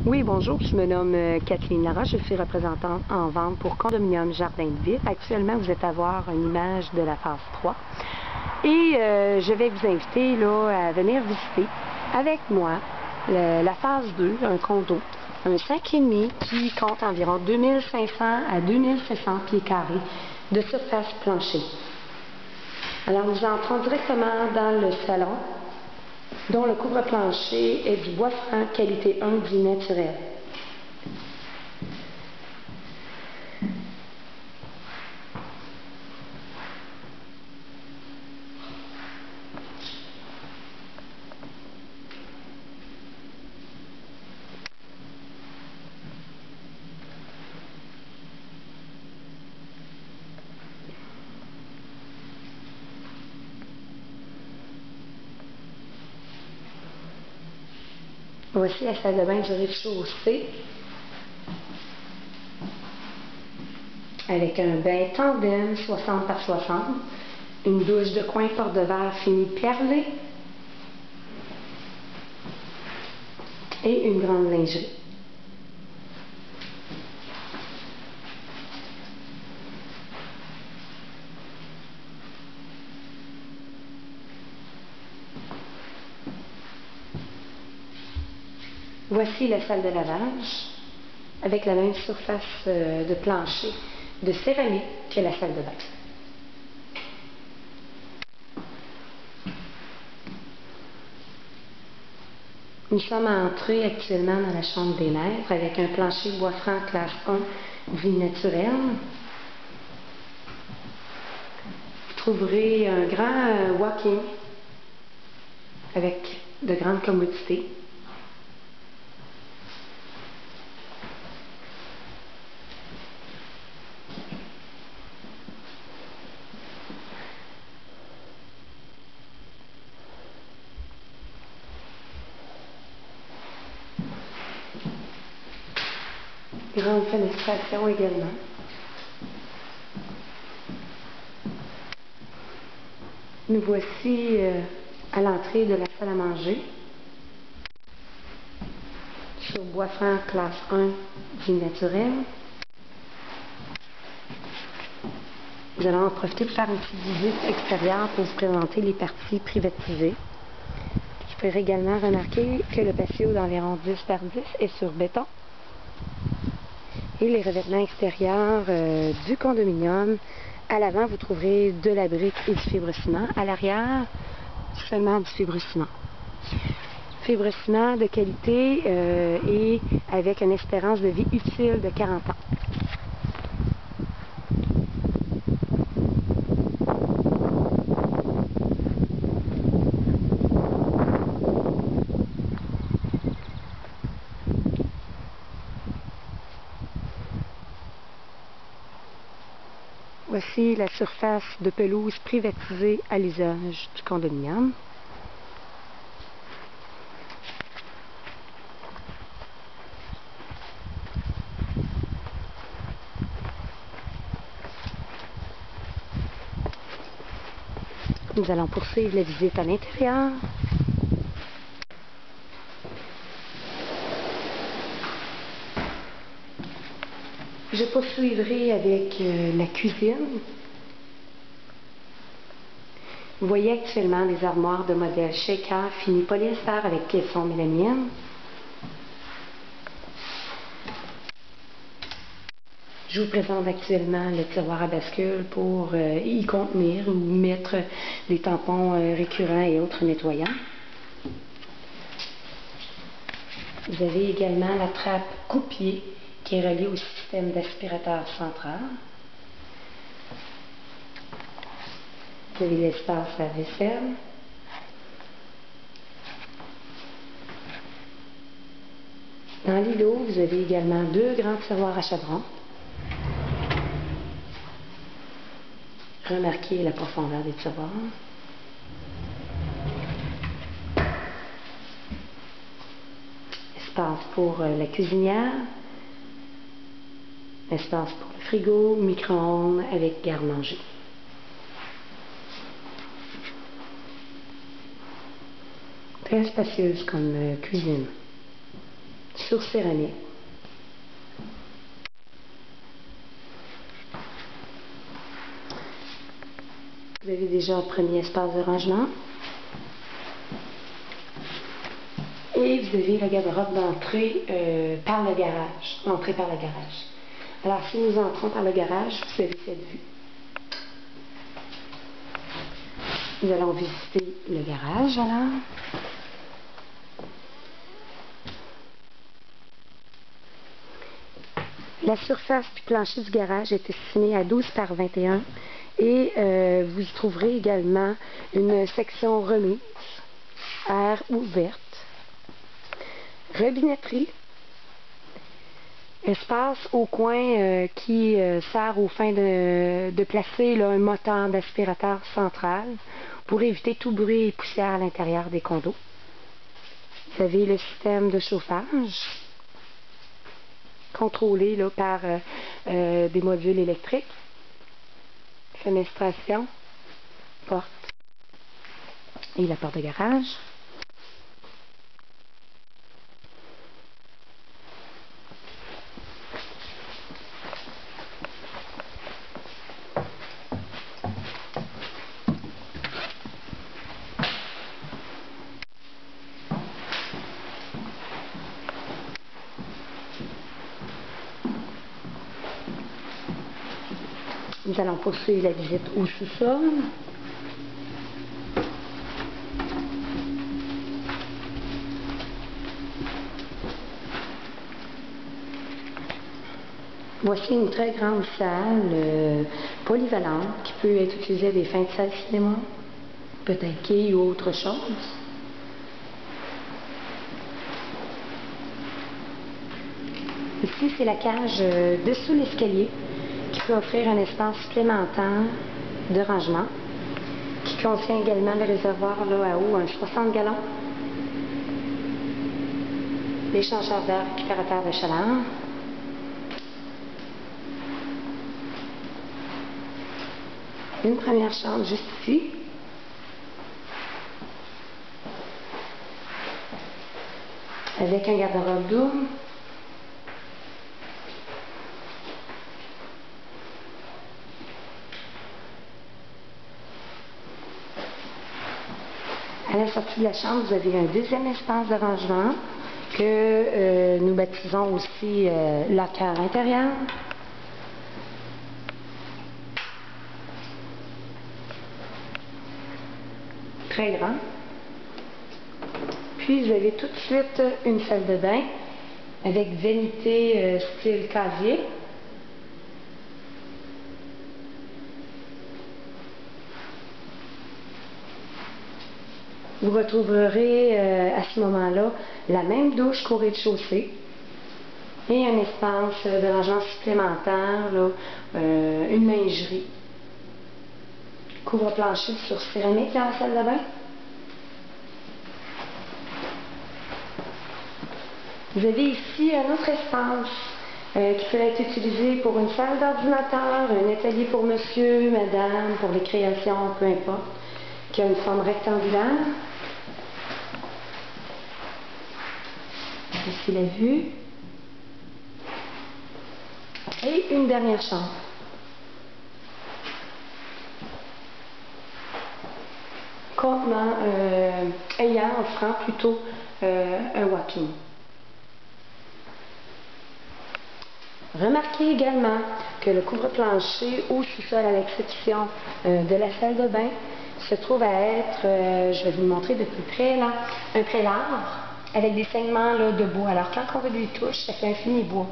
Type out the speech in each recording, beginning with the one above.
Oui, bonjour, je me nomme Kathleen Laroche, je suis représentante en vente pour Condominium Jardin de Ville. Actuellement, vous êtes à voir une image de la phase 3 et je vais vous inviter là, à venir visiter avec moi la phase 2, un condo, un 5,5 qui compte environ 2500 à 2700 pieds carrés de surface plancher. Alors, nous entrons directement dans le salon, dont le couvre-plancher est du bois franc qualité 1 du naturel. Voici la salle de bain du rez-de-chaussée avec un bain tandem 60 par 60, une douche de coin porte de verre finie perlée et une grande lingerie. Voici la salle de lavage avec la même surface de plancher de céramique que la salle de bain. Nous sommes entrés actuellement dans la chambre des maîtres avec un plancher bois franc classe 1 vie naturelle. Vous trouverez un grand walk-in avec de grandes commodités. Grande fenestration également. Nous voici à l'entrée de la salle à manger sur bois franc classe 1 vie naturel. Nous allons en profiter pour faire une petite visite extérieure pour vous présenter les parties privatisées. Vous pourrez également remarquer que le patio d'environ 10 par 10 est sur béton. Et les revêtements extérieurs du condominium. À l'avant, vous trouverez de la brique et du fibre-ciment. À l'arrière, seulement du fibre-ciment. Fibre-ciment de qualité et avec une espérance de vie utile de 40 ans. Voici la surface de pelouse privatisée à l'usage du condominium. Nous allons poursuivre la visite à l'intérieur. Je poursuivrai avec la cuisine. Vous voyez actuellement des armoires de modèle Shaker fini polyester avec caisson mélamine. Je vous présente actuellement le tiroir à bascule pour y contenir ou mettre des tampons récurrents et autres nettoyants. Vous avez également la trappe coupe-pied qui est reliée au système d'aspirateur central. Vous avez l'espace à vaisselle. Dans l'îlot, vous avez également deux grands tiroirs à chaudron. Remarquez la profondeur des tiroirs. Espace pour la cuisinière. Espace pour le frigo, micro-ondes avec garde-manger. Très spacieuse comme cuisine. sur céramique. Vous avez déjà un premier espace de rangement. Et vous avez la garde-robe d'entrée par le garage. L'entrée par le garage. Alors, si nous entrons par le garage, vous avez cette vue. Nous allons visiter le garage, alors. La surface du plancher du garage est estimée à 12 par 21 et vous y trouverez également une section remise, air ouverte, robinetterie, espace au coin qui sert aux fins de placer là, un moteur d'aspirateur central pour éviter tout bruit et poussière à l'intérieur des condos. Vous avez le système de chauffage contrôlé là, par des modules électriques, fenestration, porte et la porte de garage. Nous allons poursuivre la visite au sous-sol. Voici une très grande salle polyvalente qui peut être utilisée à des fins de salle cinéma, peut-être quai ou autre chose. Ici, c'est la cage dessous l'escalier qui peut offrir un espace supplémentaire de rangement qui contient également le réservoir là, à eau, un 60 gallons, l'échangeur d'air récupérateur de chaleur, une première chambre juste ici, avec un garde-robe double, à la sortie de la chambre, vous avez un deuxième espace de rangement que nous baptisons aussi locker intérieur. Très grand. Puis vous avez tout de suite une salle de bain avec vanité style casier. Vous retrouverez à ce moment-là la même douche qu'au rez-de-chaussée et un espace de rangement supplémentaire, là, une lingerie. Couvre-plancher sur céramique dans la salle de bain. Vous avez ici un autre espace qui peut être utilisé pour une salle d'ordinateur, un atelier pour monsieur, madame, pour les créations, peu importe, qui a une forme rectangulaire. Ici la vue. Et une dernière chambre. Contenant, offrant plutôt un walk-in. Remarquez également que le couvre-plancher au sous-sol, à l'exception de la salle de bain, se trouve à être, je vais vous le montrer de plus près, là, un prélat avec des segments là, de bois. Alors quand on lui touche, ça fait un fini bois.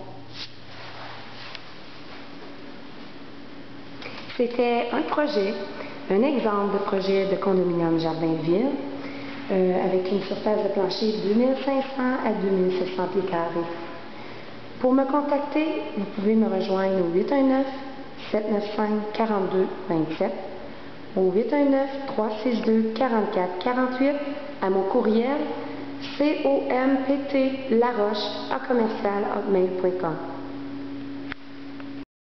C'était un projet, un exemple de projet de condominium Jardin-de-Ville avec une surface de plancher de 2500 à 2700 pieds carrés. Pour me contacter, vous pouvez me rejoindre au 819-795-4227, au 819-362-4448, à mon courriel comptlaroche@commercial@hotmail.com.